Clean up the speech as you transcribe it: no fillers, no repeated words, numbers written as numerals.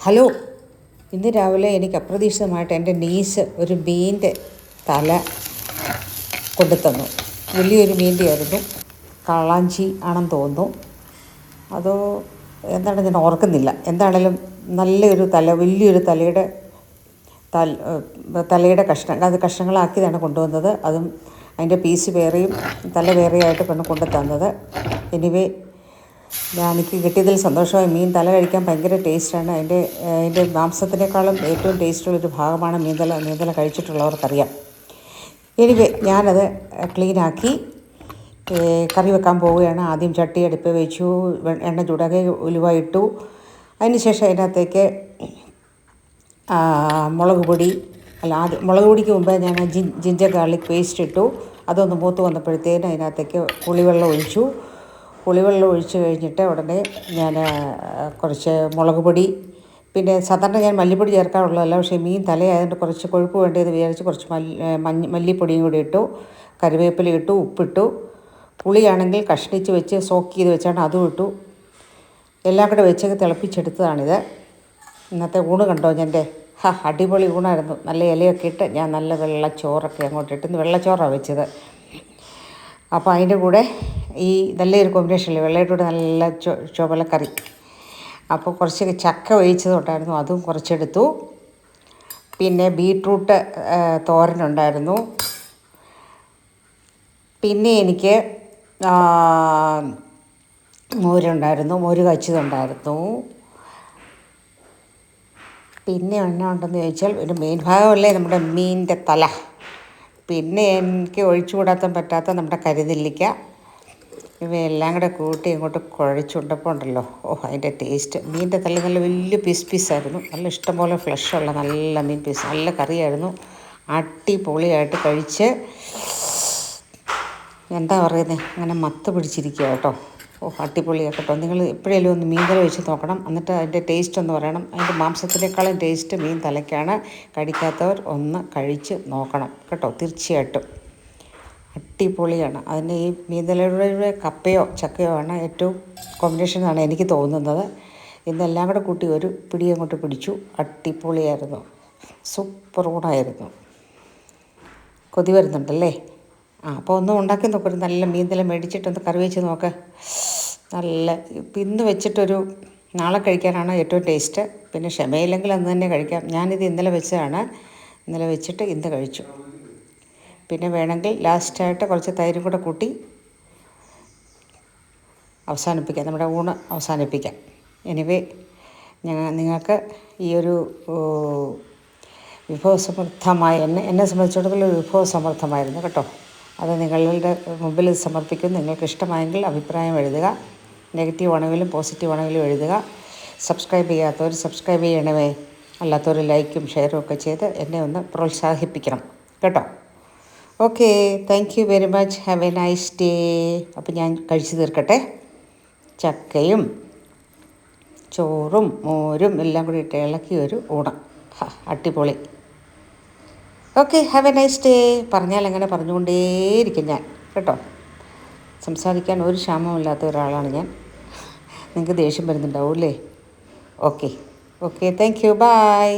Hello, ഇന്ന് രാവിലെ എനിക്ക് അപ്രതീക്ഷിതമായിട്ട് എൻ്റെ നീസ് ഒരു മീനിൻ്റെ തല കൊണ്ടുതന്നു. വലിയൊരു മീനിൻ്റെ ആയിരുന്നു. കാളാഞ്ചി ആണെന്ന് തോന്നുന്നു. അതോ എന്താണ് ഞാൻ ഓർക്കുന്നില്ല. എന്താണേലും നല്ലൊരു തല, വലിയൊരു തലയുടെ കഷ്ണങ്ങളാക്കിയതാണ് കൊണ്ടുവന്നത്. അതും അതിൻ്റെ പീസ് വേറെയും തല വേറെയായിട്ട് കൊണ്ടു തന്നത്. എനിവേ, എനിക്ക് കിട്ടിയതിൽ സന്തോഷമായി. മീൻ തല കഴിക്കാൻ ഭയങ്കര ടേസ്റ്റാണ്. അതിൻ്റെ മാംസത്തിനേക്കാളും ഏറ്റവും ടേസ്റ്റുള്ളൊരു ഭാഗമാണ് മീൻതല കഴിച്ചിട്ടുള്ളവർക്കറിയാം. എനിവേ, ഞാനത് ക്ലീനാക്കി കറി വെക്കാൻ പോവുകയാണ്. ആദ്യം ചട്ടി അടുപ്പിൽ വെച്ചു, എണ്ണ ചൂടാക്കി ഉലുവ ഇട്ടു. അതിനുശേഷം അതിനകത്തേക്ക് മുളക് പൊടിക്ക് മുമ്പേ ഞാൻ ജിഞ്ചർ ഗാർലിക് പേസ്റ്റ് ഇട്ടു. അതൊന്ന് മൂത്ത് വന്നപ്പോഴത്തേന് അതിനകത്തേക്ക് പുളിവെള്ളം ഒഴിച്ച് കഴിഞ്ഞിട്ട് ഉടനെ ഞാൻ കുറച്ച് മുളക് പൊടി, പിന്നെ സാധാരണ ഞാൻ മല്ലിപ്പൊടി ചേർക്കാറുള്ളതല്ല, പക്ഷേ മീൻ തലയായതുകൊണ്ട് കുറച്ച് കൊഴുപ്പ് വേണ്ടതെന്ന് വിചാരിച്ച് കുറച്ച് മല്ലിപ്പൊടിയും കൂടി ഇട്ടു. കറിവേപ്പില ഇട്ടു, ഉപ്പിട്ടു. പുളിയാണെങ്കിൽ കഷ്ണിച്ച് വെച്ച് സോക്ക് ചെയ്ത് വെച്ചാണ് അതും ഇട്ടു. എല്ലാം കൂടെ വെച്ച് തിളപ്പിച്ചെടുത്തതാണിത്. ഇന്നത്തെ ഊണ് കണ്ടോ എൻ്റെ? അടിപൊളി ഊണായിരുന്നു. നല്ല ഇലയൊക്കെ ഇട്ട് ഞാൻ നല്ല വെള്ളച്ചോറൊക്കെ അങ്ങോട്ട് ഇട്ട് വെള്ളച്ചോറാണ് വെച്ചത്. അപ്പോൾ അതിൻ്റെ കൂടെ ഈ നല്ലൊരു കോമ്പിനേഷനില്ലേ, വെള്ളയിട്ടൂടെ നല്ല ചുവലക്കറി. അപ്പോൾ കുറച്ച് ചക്ക ഒഴിച്ചതുണ്ടായിരുന്നു, അതും കുറച്ചെടുത്തു. പിന്നെ ബീട്രൂട്ട് തോരനുണ്ടായിരുന്നു. പിന്നെ എനിക്ക് മോരുണ്ടായിരുന്നു, മോര് കാച്ചിയതുണ്ടായിരുന്നു. പിന്നെ എന്നാ ഉണ്ടെന്ന് ചോദിച്ചാൽ, ഒരു മെയിൻ ഭാഗമല്ലേ നമ്മുടെ മീനിൻ്റെ തല. പിന്നെ എനിക്ക് ഒഴിച്ചുകൂടാൻ പറ്റാത്ത നമ്മുടെ കരിനെല്ലിക്ക. ഇവയെല്ലാം കൂടെ കൂട്ടി ഇങ്ങോട്ട് കുഴച്ചുണ്ടപ്പോൾ ഉണ്ടല്ലോ, അതിൻ്റെ ടേസ്റ്റ്. മീനിൻ്റെ തല നല്ല വലിയ പീസായിരുന്നു. നല്ല ഇഷ്ടംപോലെ ഫ്ലഷുള്ള നല്ല മീൻ പീസ്, നല്ല കറിയായിരുന്നു. അടിപൊളിയായിട്ട് കഴിച്ച് എന്താ പറയുന്നത്, അങ്ങനെ മത്ത് പിടിച്ചിരിക്കുക കേട്ടോ. അടിപൊളിയാണ് കേട്ടോ. നിങ്ങൾ എപ്പോഴേലും ഒന്ന് മീൻ തല വെച്ച് നോക്കണം, എന്നിട്ട് അതിൻ്റെ ടേസ്റ്റ് ഒന്ന് പറയണം. അതിൻ്റെ മാംസത്തിനേക്കാളും ടേസ്റ്റ് മീൻ തലയ്ക്കാണ്. കഴിക്കാത്തവർ ഒന്ന് കഴിച്ച് നോക്കണം കേട്ടോ, തീർച്ചയായിട്ടും. അടിപൊളിയാണ്. അതിന് ഈ മീൻ തലയുടെ കപ്പയോ ചക്കയോ ആണ് ഏറ്റവും കോമ്പിനേഷൻ എന്നാണ് എനിക്ക് തോന്നുന്നത്. ഇന്നെല്ലാം കൂടെ കൂട്ടി ഒരു പിടി അങ്ങോട്ട് പിടിച്ചു. അടിപൊളിയായിരുന്നു, സൂപ്പർ ഊണായിരുന്നു. കൊതി വരുന്നുണ്ടല്ലേ? അപ്പോൾ ഒന്ന് ഉണ്ടാക്കി നോക്കും. ഒരു നല്ല മീൻ തല മേടിച്ചിട്ടൊന്ന് കറി വെച്ച് നോക്ക്. നല്ല ഇന്ന് വെച്ചിട്ടൊരു നാളെ കഴിക്കാനാണ് ഏറ്റവും ടേസ്റ്റ്. പിന്നെ ക്ഷമയില്ലെങ്കിൽ അന്ന് തന്നെ കഴിക്കാം. ഞാനിത് ഇന്നലെ വെച്ചതാണ്. ഇന്നലെ വെച്ചിട്ട് ഇന്ന് കഴിച്ചു. പിന്നെ വേണമെങ്കിൽ ലാസ്റ്റായിട്ട് കുറച്ച് തൈരും കൂടെ കൂട്ടി അവസാനിപ്പിക്കാം, നമ്മുടെ ഊണ് അവസാനിപ്പിക്കാം. എനിവേ, നിങ്ങൾക്ക് ഈ ഒരു വിഭവസമൃദ്ധമായ എന്നെ സംബന്ധിച്ചിടത്തോളം ഒരു വിഭവസമൃദ്ധമായിരുന്നു കേട്ടോ. അത് നിങ്ങളുടെ മുമ്പിൽ സമർപ്പിക്കുന്നു. നിങ്ങൾക്ക് ഇഷ്ടമായെങ്കിൽ അഭിപ്രായം എഴുതുക. നെഗറ്റീവ് ആണെങ്കിലും പോസിറ്റീവ് ആണെങ്കിലും എഴുതുക. സബ്സ്ക്രൈബ് ചെയ്യാത്തവർ സബ്സ്ക്രൈബ് ചെയ്യണമേ. അല്ലാത്തവർ ലൈക്കും ഷെയറും ഒക്കെ ചെയ്ത് എന്നെ ഒന്ന് പ്രോത്സാഹിപ്പിക്കണം കേട്ടോ. Okay, thank you very much. Have A nice day. അപ്പോൾ ഞാൻ കഴിച്ചു തീർക്കട്ടെ. ചക്കയും ചോറും മോരും എല്ലാം കൂടി ഇട്ട് ഇളക്കി ഒരു ഊണം. അടിപൊളി. Okay, have A nice day. പറഞ്ഞാൽ അങ്ങനെ പറഞ്ഞുകൊണ്ടേയിരിക്കും ഞാൻ കേട്ടോ. സംസാരിക്കാൻ ഒരു ക്ഷാമമില്ലാത്ത ഒരാളാണ് ഞാൻ. നിങ്ങൾക്ക് ദേഷ്യം വരുന്നുണ്ടാവും അല്ലേ? Okay, thank you, by.